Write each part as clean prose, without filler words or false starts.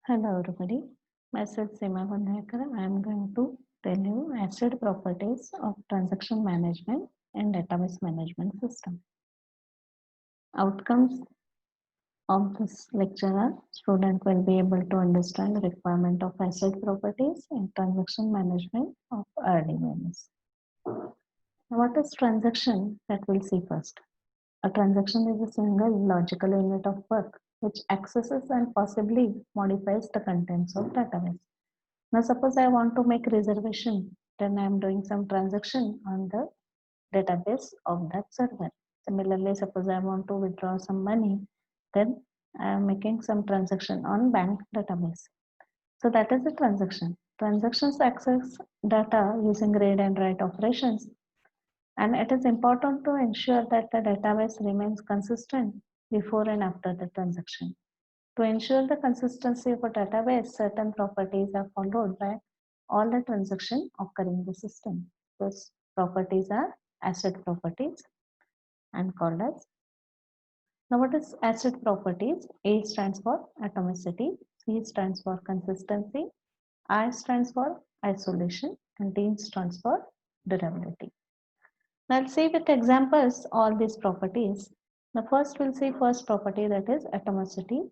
Hello everybody, myself Seema Bandhekar. I am going to tell you asset properties of transaction management and database management system. Outcomes of this lecture are student will be able to understand the requirement of asset properties in transaction management of RDBMS. What is transaction? That we'll see first. A transaction is a single logical unit of work which accesses and possibly modifies the contents of database. Now, suppose I want to make reservation, then I am doing some transaction on the database of that server. Similarly, suppose I want to withdraw some money, then I am making some transaction on bank database. So that is the transaction. Transactions access data using read and write operations, and it is important to ensure that the database remains consistent before and after the transaction. To ensure the consistency of a database, certain properties are followed by all the transactions occurring in the system. Those properties are asset properties and called as. Now, what is asset properties? A stands for atomicity, C stands for consistency, I stands for isolation, and D stands for durability. Now, let's see with examples all these properties. Now, first we'll see first property, that is atomicity.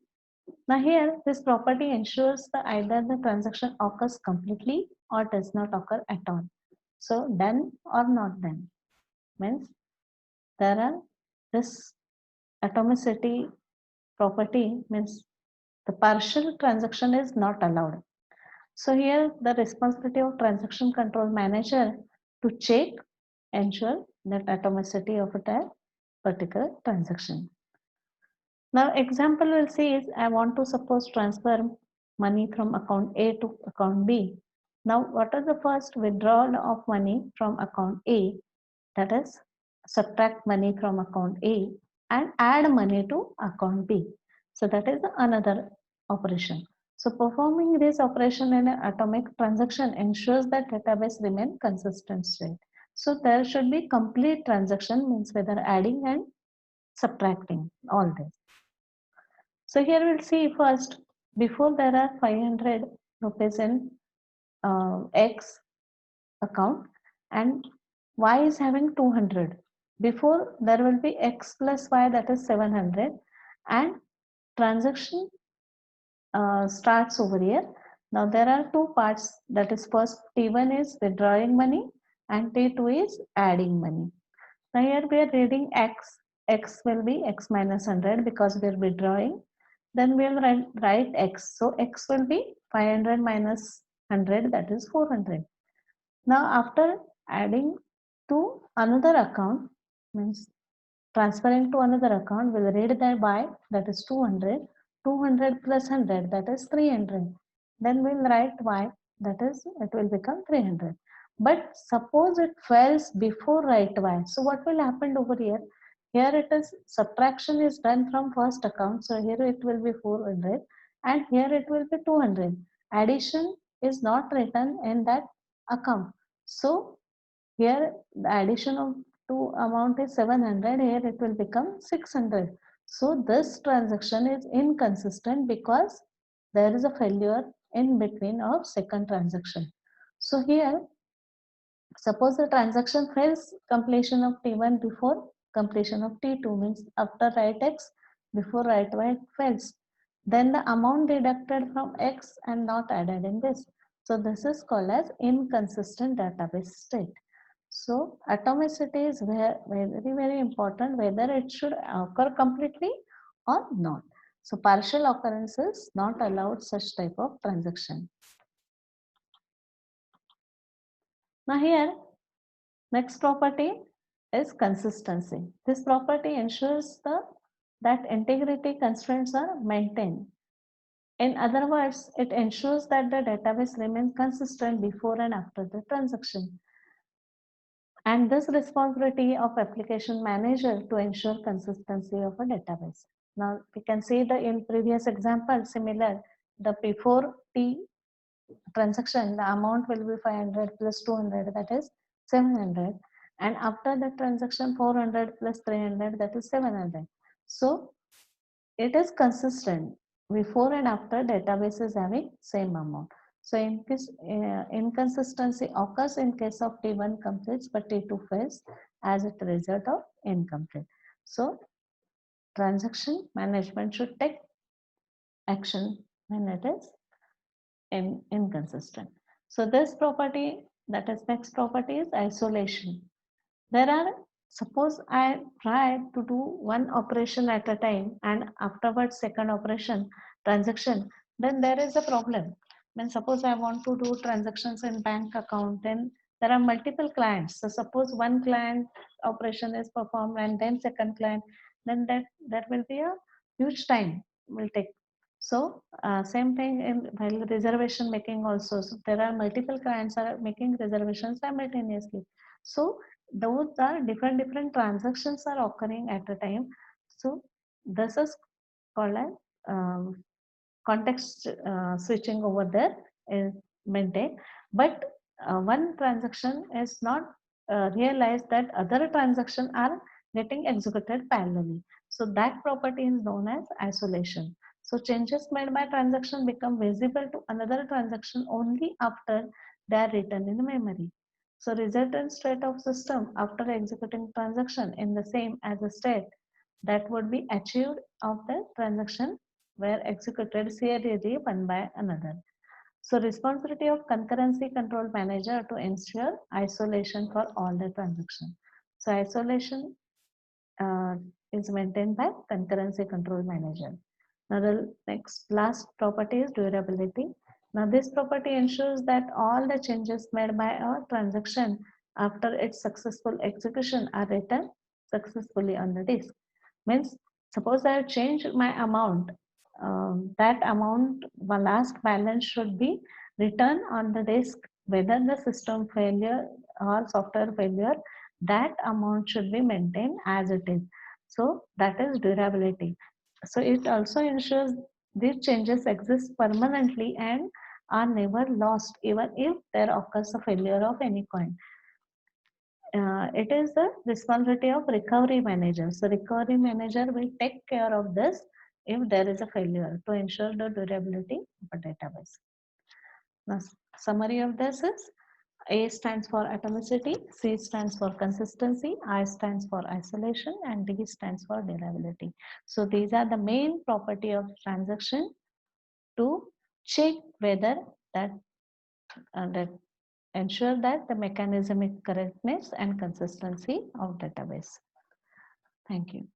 Now here, this property ensures that either the transaction occurs completely or does not occur at all. So done or not done means there are this atomicity property means the partial transaction is not allowed. So here the responsibility of transaction control manager to check, ensure that atomicity of a particular transaction. Now example we'll see is I want to suppose transfer money from account A to account B. Now what is the first withdrawal of money from account A? That is subtract money from account A and add money to account B. So that is another operation. So performing this operation in an atomic transaction ensures that database remain consistent state. So there should be complete transaction means whether adding and subtracting all this. So here we'll see first, before there are 500 rupees in X account and Y is having 200. Before there will be X plus Y, that is 700, and transaction starts over here. Now there are two parts, that is first T1 is withdrawing money and T2 is adding money. Now here we are reading X. X will be X minus 100 because we are withdrawing. Then we will write X. So X will be 500 minus 100, that is 400. Now after adding to another account, means transferring to another account, we'll read that by, that is 200. 200 plus 100, that is 300. Then we'll write Y, that is, it will become 300. But suppose it fails before write Y. So what will happen over here? Here it is subtraction is done from first account. So here it will be 400 and here it will be 200. Addition is not written in that account. So here the addition of two amount is 700. Here it will become 600. So this transaction is inconsistent because there is a failure in between of second transaction. So here suppose the transaction fails completion of T1 before completion of T2 means after write X before write Y fails. Then the amount deducted from X and not added in this. So this is called as inconsistent database state. So atomicity is very important whether it should occur completely or not. So partial occurrences not allowed such type of transaction. Now here next property is consistency. This property ensures that integrity constraints are maintained. In other words, it ensures that the database remains consistent before and after the transaction. And this responsibility of application manager to ensure consistency of a database. Now we can see the in previous example similar, the before T transaction, the amount will be 500 plus 200, that is 700, and after the transaction 400 plus 300, that is 700. So it is consistent before and after database is having same amount. So in case inconsistency occurs in case of T1 completes but T2 fails as a result of incomplete. So transaction management should take action when it is inconsistent. So this property, that is next property, is isolation. There are, suppose I try to do one operation at a time and afterwards second operation transaction, then there is a problem. Then suppose I want to do transactions in bank account, then there are multiple clients. So suppose one client operation is performed and then second client, then that will be a huge time will take. So same thing in while reservation making also. So there are multiple clients are making reservations simultaneously. So those are different transactions are occurring at a time. So this is called as context switching over there is maintained, but one transaction is not realized that other transactions are getting executed parallelly. So that property is known as isolation. So changes made by transaction become visible to another transaction only after they are written in memory. So resultant state of system after executing transaction in the same as a state that would be achieved of the transaction were executed serially one by another. So responsibility of concurrency control manager to ensure isolation for all the transactions. So isolation uh, is maintained by concurrency control manager. Now the next last property is durability. Now this property ensures that all the changes made by a transaction after its successful execution are written successfully on the disk. Means suppose I have changed my amount, that amount, the last balance should be written on the disk whether the system failure or software failure, that amount should be maintained as it is. So that is durability. So it also ensures these changes exist permanently and are never lost even if there occurs a failure of any kind. It is the responsibility of recovery manager. So recovery manager will take care of this if there is a failure to ensure the durability of a database. Now, summary of this is A stands for atomicity, C stands for consistency, I stands for isolation, and D stands for durability. So these are the main property of transaction to check whether that ensure that the mechanismic correctness and consistency of database. Thank you.